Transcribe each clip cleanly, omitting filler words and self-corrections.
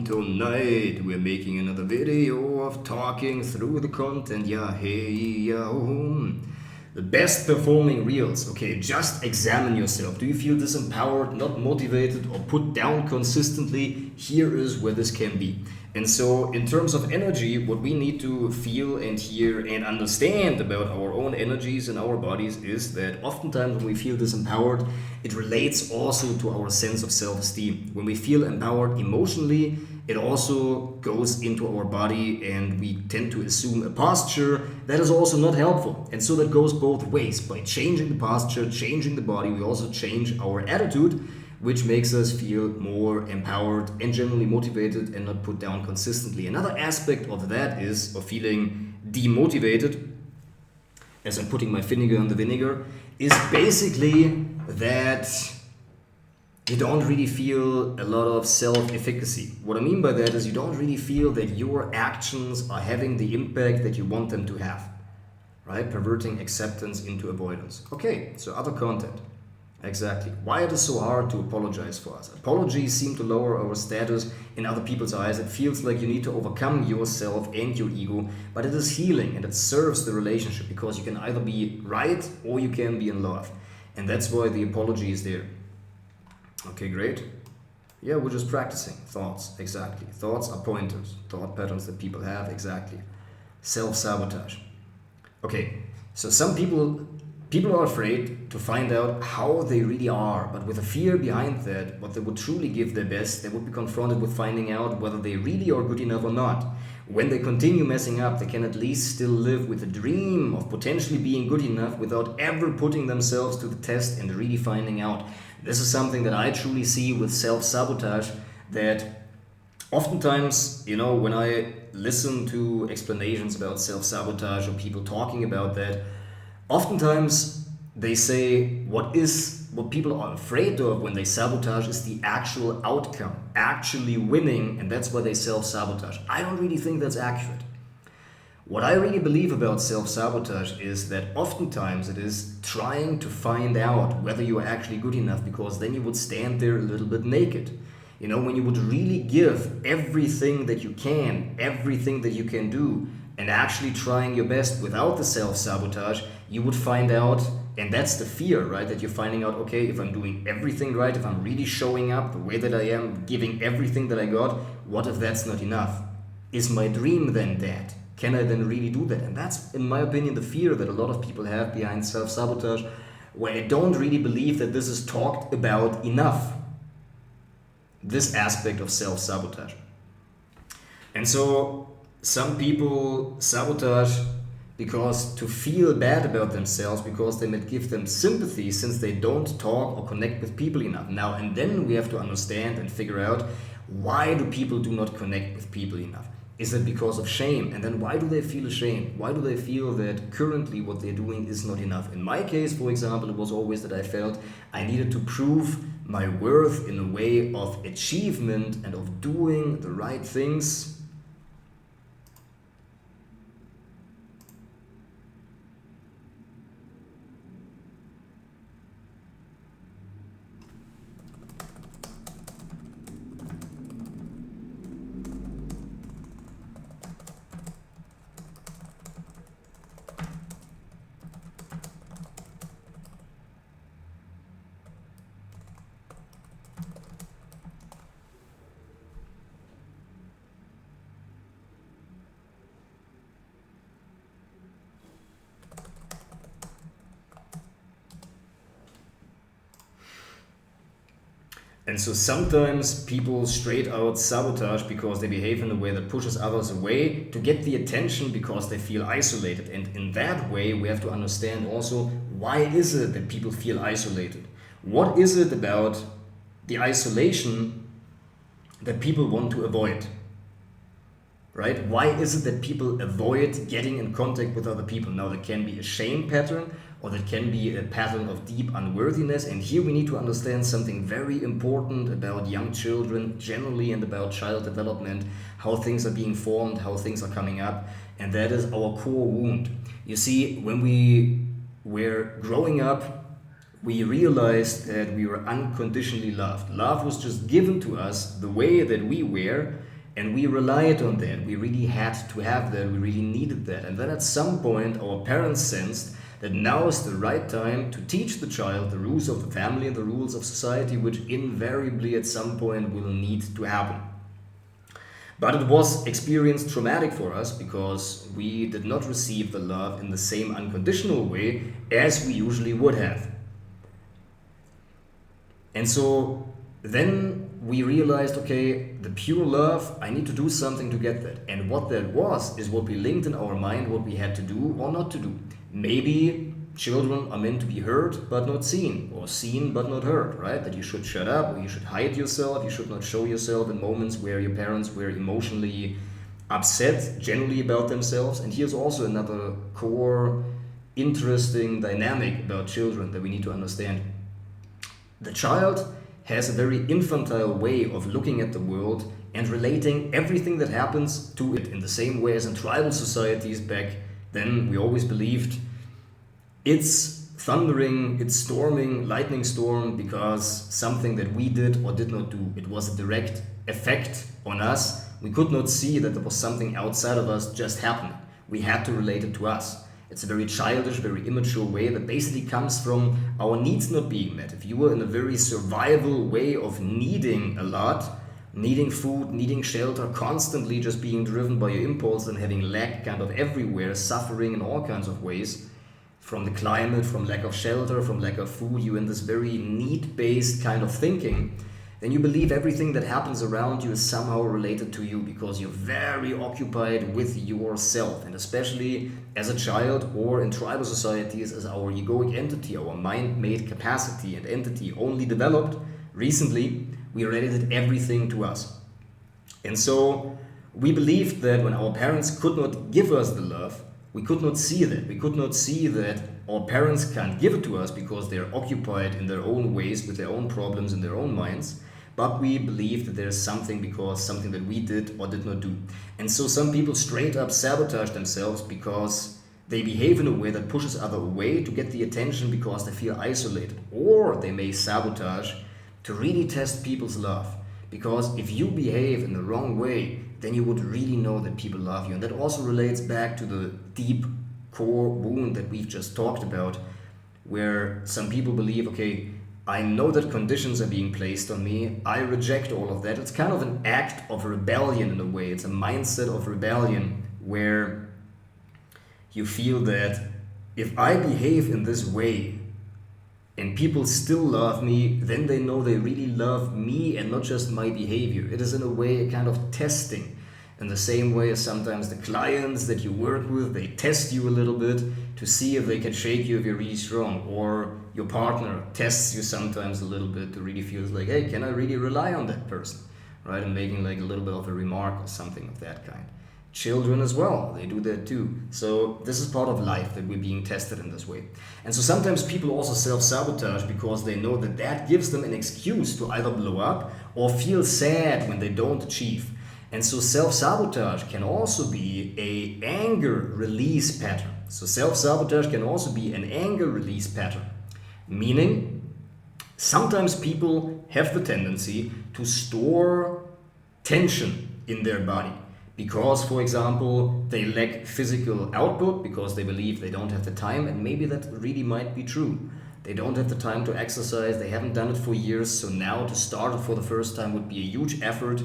tonight we're making another video of talking through the content. Yeah, hey, yeah, the best performing reels. Okay, just examine yourself. Do you feel disempowered, not motivated, or put down consistently? Here is where this can be. And so in terms of energy, what we need to feel and hear and understand about our own energies and our bodies is that oftentimes when we feel disempowered, it relates also to our sense of self-esteem. When we feel empowered emotionally, it also goes into our body and we tend to assume a posture that is also not helpful. And so that goes both ways. By changing the posture, changing the body, we also change our attitude, which makes us feel more empowered and generally motivated and not put down consistently. Another aspect of that is of feeling demotivated, as I'm putting my finger on the vinegar, is basically that you don't really feel a lot of self-efficacy. What I mean by that is you don't really feel that your actions are having the impact that you want them to have, right? Perverting acceptance into avoidance. Okay, so other content. Exactly. Why it is so hard to apologize for us. Apologies seem to lower our status in other people's eyes. It feels like you need to overcome yourself and your ego, but it is healing and it serves the relationship because you can either be right or you can be in love. And that's why the apology is there. Okay, great. Yeah, we're just practicing thoughts. Exactly. Thoughts are pointers, thought patterns that people have. Exactly. Self-sabotage. Okay, so some people are afraid to find out how they really are, but with a fear behind that, what they would truly give their best, they would be confronted with finding out whether they really are good enough or not. When they continue messing up, they can at least still live with the dream of potentially being good enough without ever putting themselves to the test and really finding out. This is something that I truly see with self-sabotage, that oftentimes, when I listen to explanations about self-sabotage or people talking about that, oftentimes they say what people are afraid of when they sabotage is the actual outcome, actually winning, and that's why they self-sabotage. I don't really think that's accurate. What I really believe about self-sabotage is that oftentimes it is trying to find out whether you are actually good enough, because then you would stand there a little bit naked. When you would really give everything that you can, everything that you can do, and actually trying your best without the self-sabotage, you would find out, and that's the fear, right? That you're finding out, okay, if I'm doing everything right, if I'm really showing up the way that I am, giving everything that I got, what if that's not enough? Is my dream then dead? Can I then really do that? And that's, in my opinion, the fear that a lot of people have behind self-sabotage, where I don't really believe that this is talked about enough, this aspect of self-sabotage. And so some people sabotage because to feel bad about themselves, because they might give them sympathy since they don't talk or connect with people enough. Now and then we have to understand and figure out, why do people do not connect with people enough? Is it because of shame? And then why do they feel ashamed? Why do they feel that currently what they're doing is not enough? In my case, for example, it was always that I felt I needed to prove my worth in a way of achievement and of doing the right things. And so sometimes people straight out sabotage because they behave in a way that pushes others away to get the attention because they feel isolated. And in that way, we have to understand also, why is it that people feel isolated? What is it about the isolation that people want to avoid? Right? Why is it that people avoid getting in contact with other people? Now, there can be a shame pattern, or that can be a pattern of deep unworthiness. And here we need to understand something very important about young children generally and about child development, how things are being formed, how things are coming up. And that is our core wound. You see, when we were growing up, we realized that we were unconditionally loved. Love was just given to us the way that we were, And we relied on that. We really had to have that. We really needed that. And then at some point, our parents sensed that now is the right time to teach the child the rules of the family and the rules of society, which invariably at some point will need to happen. But it was experienced traumatic for us because we did not receive the love in the same unconditional way as we usually would have. And so then we realized, okay, the pure love, I need to do something to get that. And what that was is what we linked in our mind, what we had to do or not to do. Maybe children are meant to be heard but not seen, or seen but not heard, right? That you should shut up, or you should hide yourself, you should not show yourself in moments where your parents were emotionally upset generally about themselves. And here's also another core interesting dynamic about children that we need to understand. The child has a very infantile way of looking at the world and relating everything that happens to it in the same way as in tribal societies back then. We always believed it's thundering, it's storming, lightning storm because something that we did or did not do. It was a direct effect on us. We could not see that there was something outside of us just happening. We had to relate it to us. It's a very childish, very immature way that basically comes from our needs not being met. If you were in a very survival way of needing a lot, needing food, needing shelter, constantly just being driven by your impulse and having lack kind of everywhere, suffering in all kinds of ways, from the climate, from lack of shelter, from lack of food, you're in this very need-based kind of thinking, then you believe everything that happens around you is somehow related to you because you're very occupied with yourself. And especially as a child or in tribal societies, as our egoic entity, our mind-made capacity and entity only developed recently, we related everything to us. And so we believed that when our parents could not give us the love, we could not see that. We could not see that our parents can't give it to us because they're occupied in their own ways with their own problems in their own minds. But we believe that there's something because something that we did or did not do. And so some people straight up sabotage themselves because they behave in a way that pushes others away to get the attention because they feel isolated. Or they may sabotage to really test people's love. Because if you behave in the wrong way, then you would really know that people love you. And that also relates back to the deep core wound that we've just talked about, where some people believe, okay, I know that conditions are being placed on me, I reject all of that. It's kind of an act of rebellion in a way. It's a mindset of rebellion where you feel that if I behave in this way and people still love me, then they know they really love me and not just my behavior. It is in a way a kind of testing. In the same way as sometimes the clients that you work with, they test you a little bit to see if they can shake you if you're really strong. Or your partner tests you sometimes a little bit to really feel like, hey, can I really rely on that person? Right? And making like a little bit of a remark or something of that kind. Children as well, they do that too. So this is part of life that we're being tested in this way. And so sometimes people also self-sabotage because they know that that gives them an excuse to either blow up or feel sad when they don't achieve. And so self-sabotage can also be an anger release pattern. So self-sabotage can also be an anger release pattern. Meaning, sometimes people have the tendency to store tension in their body. Because, for example, they lack physical output because they believe they don't have the time, and maybe that really might be true. They don't have the time to exercise, they haven't done it for years, so now to start it for the first time would be a huge effort.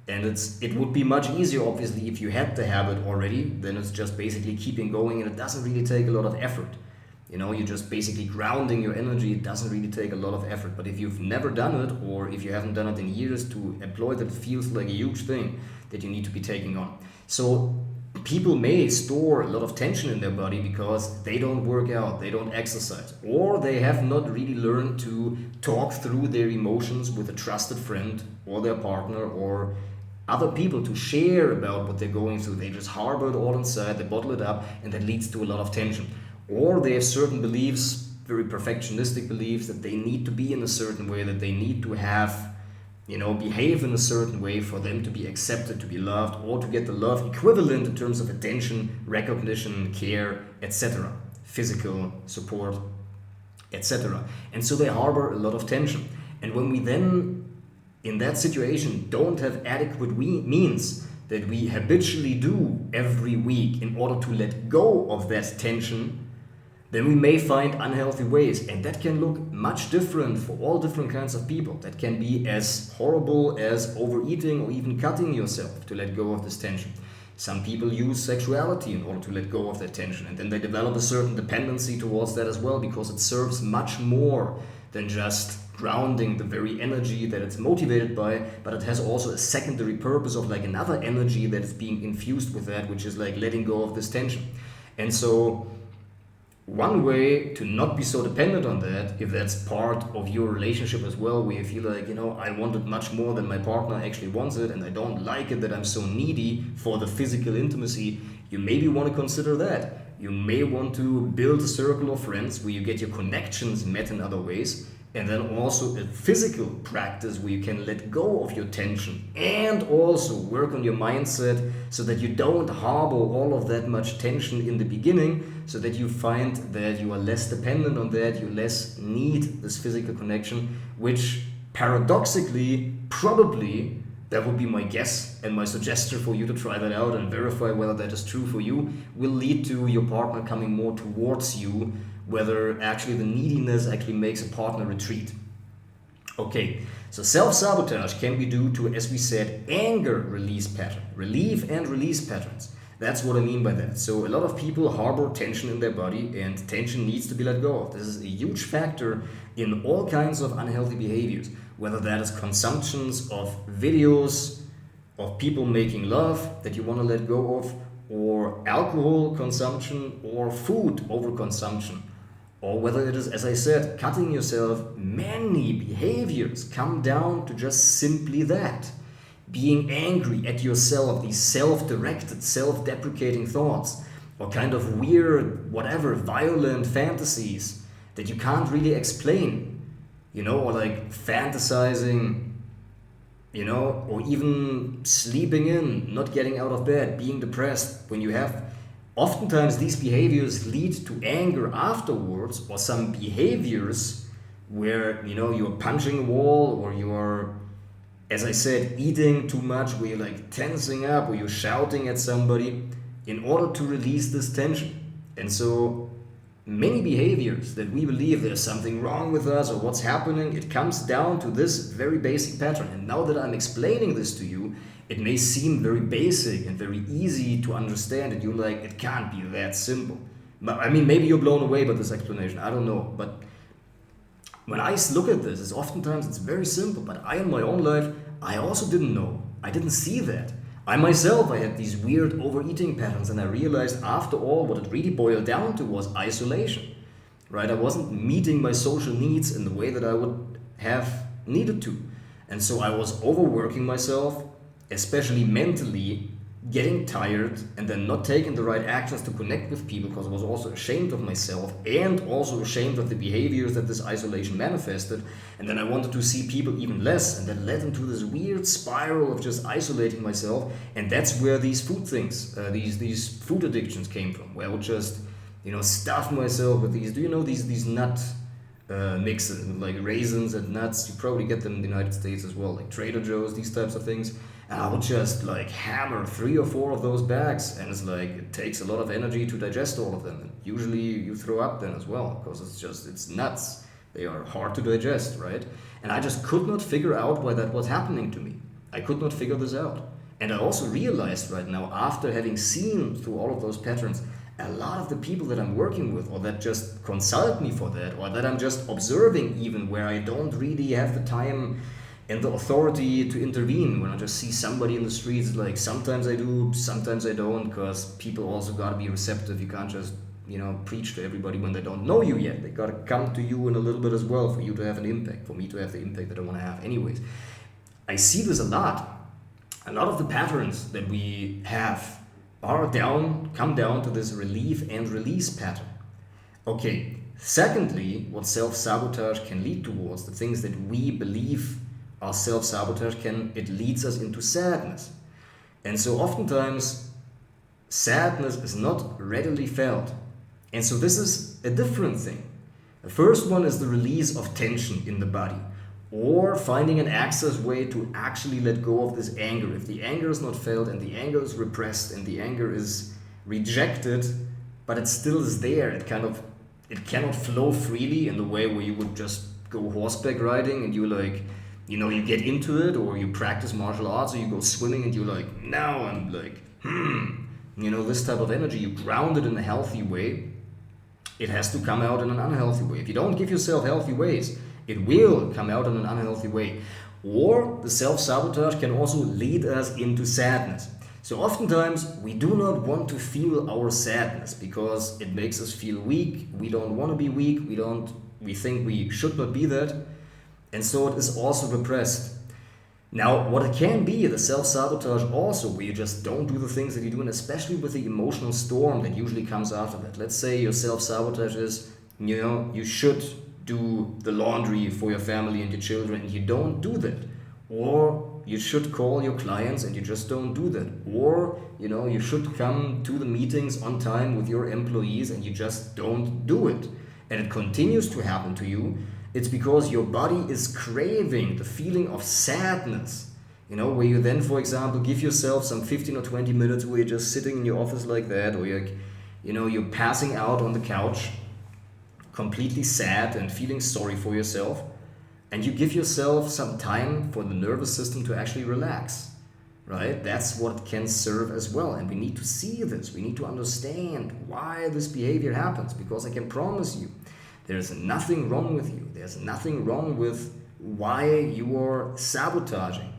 And it would be much easier, obviously, if you had the habit already, then it's just basically keeping going, and it doesn't really take a lot of effort. You know, you're just basically grounding your energy, it doesn't really take a lot of effort. But if you've never done it, or if you haven't done it in years, to employ that, it feels like a huge thing that you need to be taking on. So people may store a lot of tension in their body because they don't work out, they don't exercise, or they have not really learned to talk through their emotions with a trusted friend or their partner or other people to share about what they're going through. They just harbor it all inside, they bottle it up, and that leads to a lot of tension. Or they have certain beliefs, very perfectionistic beliefs, that they need to be in a certain way, that they need to have, behave in a certain way for them to be accepted, to be loved, or to get the love equivalent in terms of attention, recognition, care, etc., physical support, etc. And so they harbor a lot of tension. And when we then in that situation don't have adequate means that we habitually do every week in order to let go of that tension, then we may find unhealthy ways. And that can look much different for all different kinds of people. That can be as horrible as overeating or even cutting yourself to let go of this tension. Some people use sexuality in order to let go of that tension, and then they develop a certain dependency towards that as well, because it serves much more than just grounding the very energy that it's motivated by, but it has also a secondary purpose of like another energy that is being infused with that, which is like letting go of this tension. And so one way to not be so dependent on that, if that's part of your relationship as well, where you feel like, I want it much more than my partner actually wants it, and I don't like it that I'm so needy for the physical intimacy, you maybe want to consider that. You may want to build a circle of friends where you get your connections met in other ways, and then also a physical practice where you can let go of your tension and also work on your mindset so that you don't harbor all of that much tension in the beginning, so that you find that you are less dependent on that, you less need this physical connection, which paradoxically, probably, that would be my guess and my suggestion for you to try that out and verify whether that is true for you, will lead to your partner coming more towards you, whether actually the neediness actually makes a partner retreat. Okay, so self-sabotage can be due to, as we said, anger release pattern, relief and release patterns. That's what I mean by that. So a lot of people harbor tension in their body, and tension needs to be let go of. This is a huge factor in all kinds of unhealthy behaviors, whether that is consumptions of videos of people making love that you want to let go of, or alcohol consumption, or food overconsumption, or whether it is, as I said, cutting yourself. Many behaviors come down to just simply that. Being angry at yourself, these self-directed, self-deprecating thoughts, or kind of weird, whatever, violent fantasies that you can't really explain, or like fantasizing, or even sleeping in, not getting out of bed, being depressed. When you have, oftentimes these behaviors lead to anger afterwards, or some behaviors where, you're punching a wall, or you're, as I said, eating too much, where you're like tensing up, or you're shouting at somebody in order to release this tension. And so many behaviors that we believe there's something wrong with us or what's happening, it comes down to this very basic pattern. And now that I'm explaining this to you, it may seem very basic and very easy to understand, and you're like, it can't be that simple. I mean, maybe you're blown away by this explanation, I don't know. But when I look at this, oftentimes it's very simple. But I, in my own life, I also didn't know. I didn't see that. I myself, I had these weird overeating patterns, and I realized after all what it really boiled down to was isolation, right? I wasn't meeting my social needs in the way that I would have needed to. And so I was overworking myself, especially mentally, getting tired, and then not taking the right actions to connect with people, because I was also ashamed of myself and also ashamed of the behaviors that this isolation manifested. And then I wanted to see people even less, and that led into this weird spiral of just isolating myself. And that's where these food things, these food addictions came from, where I would just stuff myself with these nut mixes, like raisins and nuts. You probably get them in the United States as well, like Trader Joe's, these types of things. And I would just like hammer 3 or 4 of those bags, and it's like it takes a lot of energy to digest all of them. And usually you throw up then as well, because it's nuts. They are hard to digest, right? And I just could not figure out why that was happening to me. I could not figure this out. And I also realized right now, after having seen through all of those patterns, a lot of the people that I'm working with, or that just consult me for that, or that I'm just observing even, where I don't really have the time and the authority to intervene, when I just see somebody in the streets, like sometimes I do, sometimes I don't, because people also gotta be receptive. You can't just, preach to everybody when they don't know you yet. They gotta come to you in a little bit as well for you to have an impact, for me to have the impact that I want to have anyways. I see this a lot. A lot of the patterns that we have come down to this relief and release pattern. Okay, secondly, what self-sabotage can lead towards, the things that we believe are self-sabotage, it leads us into sadness. And so oftentimes sadness is not readily felt. And so this is a different thing. The first one is the release of tension in the body. or finding an access way to actually let go of this anger. If the anger is not felt and the anger is repressed and the anger is rejected, but it still is there, it cannot flow freely in the way where you would just go horseback riding and you like, you get into it, or you practice martial arts, or you go swimming and you're like, now I'm like, this type of energy, you ground it in a healthy way. It has to come out in an unhealthy way. If you don't give yourself healthy ways, it will come out in an unhealthy way. Or the self-sabotage can also lead us into sadness. So oftentimes we do not want to feel our sadness because it makes us feel weak. We don't want to be weak. We think we should not be that. And so it is also repressed. Now, what it can be, the self-sabotage also, where you just don't do the things that you do, and especially with the emotional storm that usually comes after that. Let's say your self-sabotage is, you should do the laundry for your family and your children, and you don't do that. Or you should call your clients and you just don't do that. Or, you should come to the meetings on time with your employees and you just don't do it. And it continues to happen to you. It's because your body is craving the feeling of sadness, where you then, for example, give yourself some 15 or 20 minutes where you're just sitting in your office like that, or you're passing out on the couch, completely sad and feeling sorry for yourself, and you give yourself some time for the nervous system to actually relax, right? That's what can serve as well, and we need to see this. We need to understand why this behavior happens, because I can promise you, there's nothing wrong with you. There's nothing wrong with why you are sabotaging.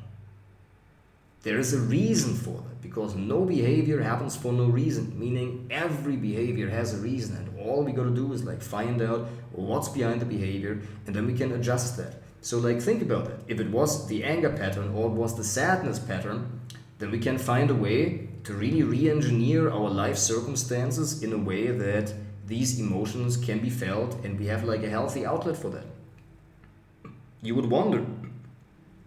There is a reason for that, because no behavior happens for no reason, meaning every behavior has a reason, and all we got to do is find out what's behind the behavior, and then we can adjust that. So think about that. If it was the anger pattern or it was the sadness pattern, then we can find a way to really re-engineer our life circumstances in a way that these emotions can be felt and we have a healthy outlet for that. You would wonder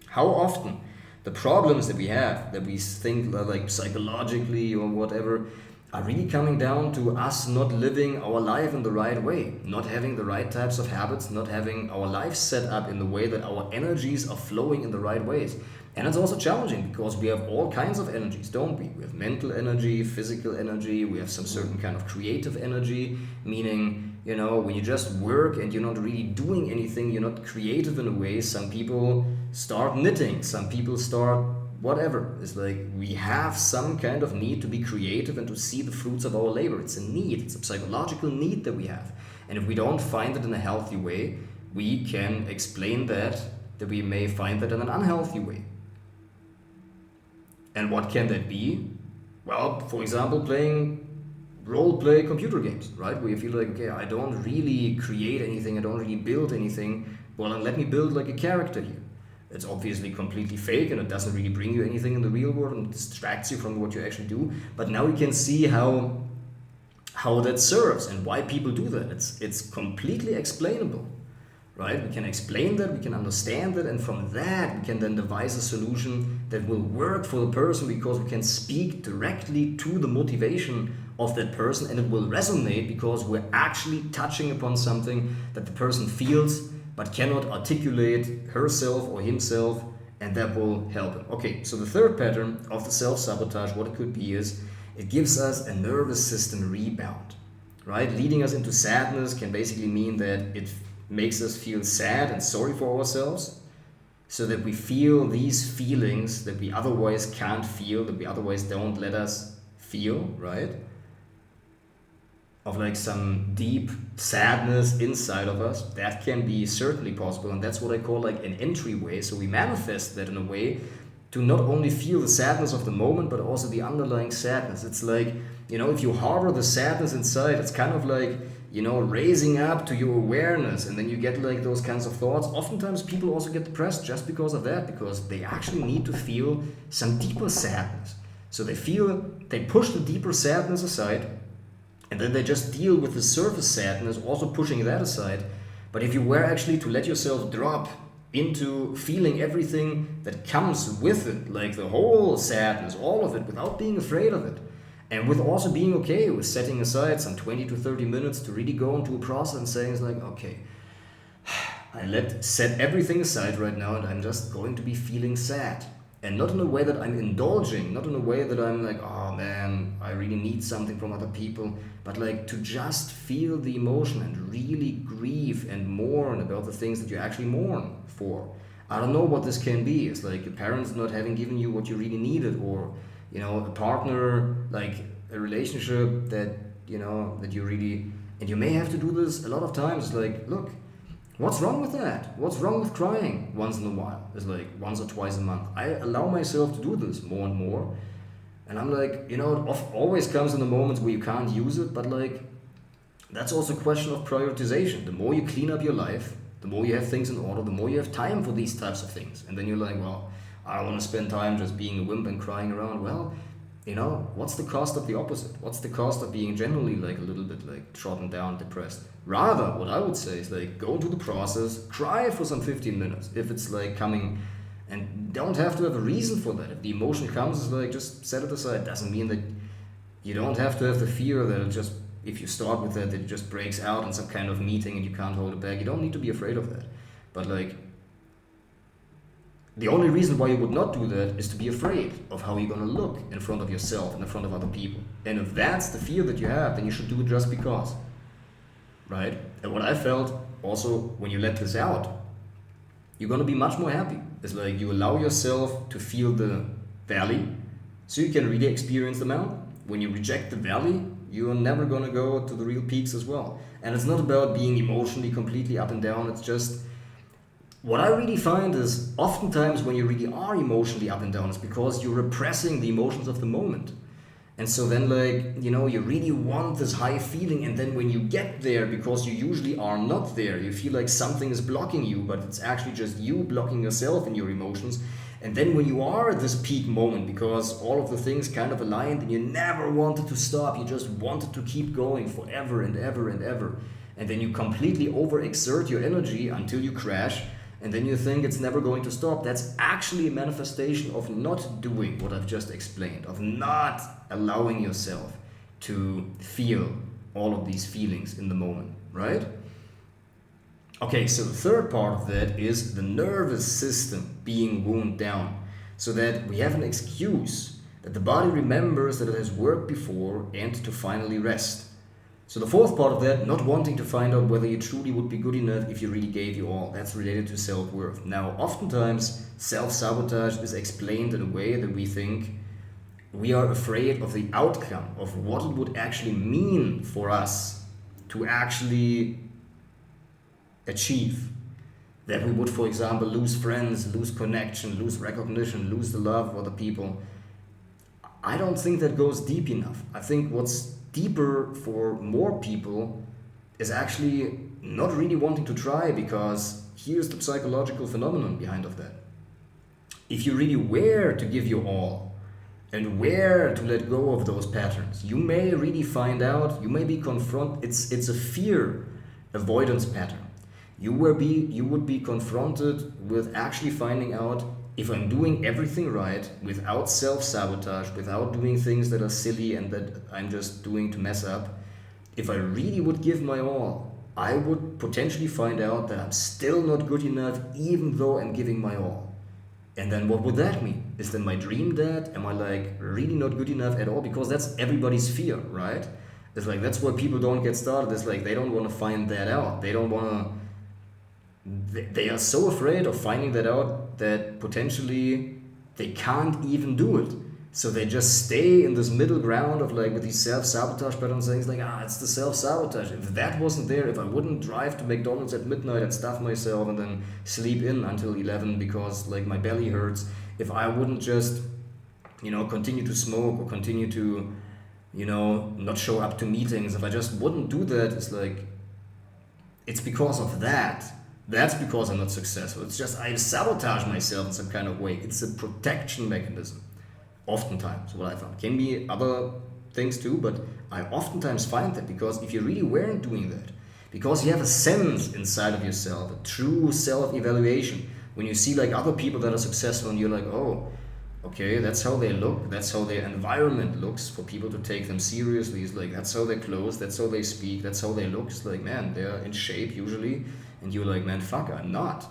how often the problems that we have, that we think psychologically or whatever, are really coming down to us not living our life in the right way, not having the right types of habits, not having our life set up in the way that our energies are flowing in the right ways. And it's also challenging because we have all kinds of energies, don't we? We have mental energy, physical energy, we have some certain kind of creative energy, meaning, when you just work and you're not really doing anything, you're not creative in a way. Some people start knitting, some people start whatever. It's we have some kind of need to be creative and to see the fruits of our labor. It's a need, it's a psychological need that we have. And if we don't find it in a healthy way, we can explain that we may find that in an unhealthy way. And what can that be? Well, for example, playing role-play computer games, right? Where you feel okay, I don't really create anything, I don't really build anything. Well, then let me build a character here. It's obviously completely fake and it doesn't really bring you anything in the real world and distracts you from what you actually do. But now you can see how that serves and why people do that. It's completely explainable, right? We can explain that, we can understand that, and from that we can then devise a solution that will work for the person, because we can speak directly to the motivation of that person and it will resonate because we're actually touching upon something that the person feels but cannot articulate herself or himself, and that will help him. Okay, so the third pattern of the self-sabotage, what it could be is, it gives us a nervous system rebound, right? Leading us into sadness can basically mean that it makes us feel sad and sorry for ourselves, so that we feel these feelings that we otherwise can't feel, that we otherwise don't let us feel, right? Of some deep sadness inside of us. That can be certainly possible, and that's what I call an entryway. So we manifest that in a way to not only feel the sadness of the moment, but also the underlying sadness. It's if you harbor the sadness inside, it's kind of raising up to your awareness, and then you get those kinds of thoughts. Oftentimes people also get depressed just because of that, because they actually need to feel some deeper sadness. So they push the deeper sadness aside, and then they just deal with the surface sadness, also pushing that aside. But if you were actually to let yourself drop into feeling everything that comes with it, the whole sadness, all of it, without being afraid of it, and with also being okay with setting aside some 20 to 30 minutes to really go into a process and saying okay, set everything aside right now, and I'm just going to be feeling sad. And not in a way that I'm indulging, not in a way that I'm like, oh man, I really need something from other people, but like to just feel the emotion and really grieve and mourn about the things that you actually mourn for. I don't know what this can be. It's like your parents not having given you what you really needed, or, you know, a partner, like a relationship that, you know, that you really, and you may have to do this a lot of times. Like, look, what's wrong with that? What's wrong with crying once in a while? It's like once or twice a month. I allow myself to do this more and more. And I'm like, you know, it always comes in the moments where you can't use it, but like, that's also a question of prioritization. The more you clean up your life, the more you have things in order, the more you have time for these types of things. And then you're like, well, I don't want to spend time just being a wimp and crying around. Well, you know, what's the cost of the opposite? What's the cost of being generally like a little bit like trodden down, depressed? Rather, what I would say is like go into the process, cry for some 15 minutes if it's like coming, and don't have to have a reason for that. If the emotion comes, it's like just set it aside. Doesn't mean that you don't have to have the fear that it just, if you start with that, it just breaks out in some kind of meeting and you can't hold it back. You don't need to be afraid of that. But like, the only reason why you would not do that is to be afraid of how you're going to look in front of yourself and in front of other people. And if that's the fear that you have, then you should do it just because. Right? And what I felt also when you let this out, you're going to be much more happy. It's like you allow yourself to feel the valley so you can really experience the mountain. When you reject the valley, you're never going to go to the real peaks as well. And it's not about being emotionally completely up and down. It's just, what I really find is oftentimes when you really are emotionally up and down, it's because you're repressing the emotions of the moment. And so then, like, you know, you really want this high feeling, and then when you get there, because you usually are not there, you feel like something is blocking you, but it's actually just you blocking yourself in your emotions. And then when you are at this peak moment, because all of the things kind of aligned and you never wanted to stop, you just wanted to keep going forever and ever and ever. And then you completely overexert your energy until you crash, and then you think it's never going to stop. That's actually a manifestation of not doing what I've just explained, of not allowing yourself to feel all of these feelings in the moment, right? Okay, so the third part of that is the nervous system being wound down, so that we have an excuse that the body remembers that it has worked before and to finally rest. So the fourth part of that, not wanting to find out whether you truly would be good enough if you really gave your all. That's related to self-worth. Now, oftentimes, self-sabotage is explained in a way that we think we are afraid of the outcome, of what it would actually mean for us to actually achieve. That we would, for example, lose friends, lose connection, lose recognition, lose the love of other people. I don't think that goes deep enough. I think what's deeper for more people is actually not really wanting to try, because here's the psychological phenomenon behind of that. If you really were to give your all and were to let go of those patterns, you may really find out, you may be it's a fear avoidance pattern. You would be confronted with actually finding out, if I'm doing everything right, without self-sabotage, without doing things that are silly and that I'm just doing to mess up, if I really would give my all, I would potentially find out that I'm still not good enough, even though I'm giving my all. And then what would that mean? Is then my dream dead? Am I like really not good enough at all? Because that's everybody's fear, right? It's like, that's why people don't get started. It's like they don't want to find that out. They don't want to. They are so afraid of finding that out that potentially they can't even do it. So they just stay in this middle ground of like with these self-sabotage patterns, saying like, it's the self-sabotage. If that wasn't there, if I wouldn't drive to McDonald's at midnight and stuff myself and then sleep in until 11 because like my belly hurts, if I wouldn't just, continue to smoke or continue to, not show up to meetings, if I just wouldn't do that, it's like, it's because of that. That's because I'm not successful. It's just I sabotage myself in some kind of way. It's a protection mechanism. Oftentimes, what I found. Can be other things too, but I oftentimes find that because if you really weren't doing that, because you have a sense inside of yourself, a true self-evaluation, when you see like other people that are successful and you're like, oh, okay, that's how they look, that's how their environment looks for people to take them seriously. It's like, that's how they're clothes, that's how they speak, that's how they look. It's like, man, they're in shape usually. And you're like, man, fuck, I'm not.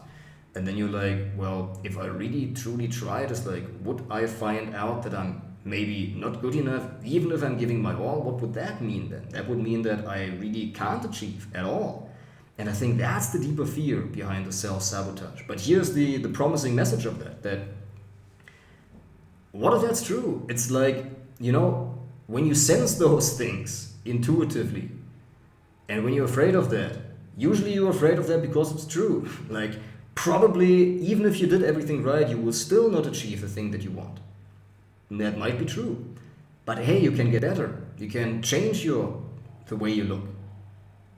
And then you're like, well, if I really truly tried, it's like, would I find out that I'm maybe not good enough, even if I'm giving my all? What would that mean then? That would mean that I really can't achieve at all. And I think that's the deeper fear behind the self-sabotage. But here's the promising message of that what if that's true? It's like, when you sense those things intuitively, and when you're afraid of that, usually you're afraid of that because it's true. Like, probably, even if you did everything right, you will still not achieve the thing that you want. And that might be true. But hey, you can get better. You can change the way you look.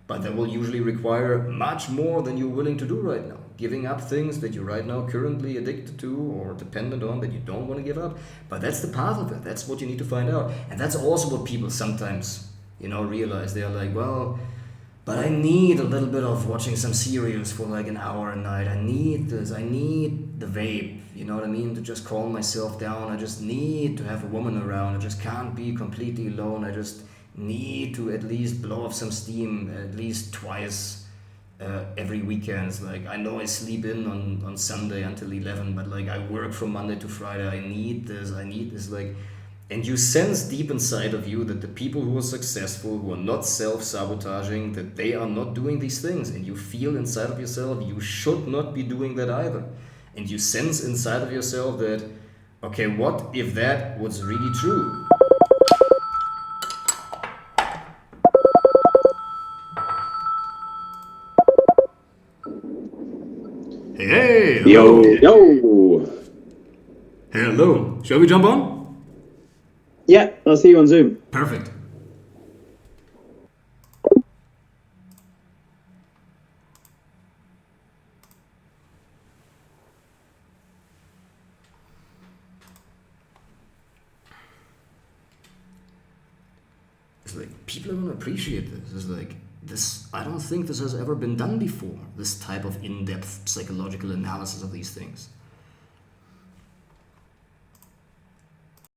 But that will usually require much more than you're willing to do right now. Giving up things that you're right now currently addicted to or dependent on that you don't want to give up. But that's the path of it. That's what you need to find out. And that's also what people sometimes, realize. They're like, well, but I need a little bit of watching some series for like an hour a night. I need this. I need the vape. You know what I mean? To just calm myself down. I just need to have a woman around. I just can't be completely alone. I just need to at least blow off some steam at least twice every weekend. It's like, I know I sleep in on Sunday until 11, but like I work from Monday to Friday. I need this. Like, and you sense deep inside of you that the people who are successful, who are not self-sabotaging, that they are not doing these things. And you feel inside of yourself, you should not be doing that either. And you sense inside of yourself that, okay, what if that was really true? Hey, hello. Yo. Hello. Shall we jump on? Yeah, I'll see you on Zoom. Perfect. It's like, people are going to appreciate this. It's like, I don't think this has ever been done before, this type of in-depth psychological analysis of these things.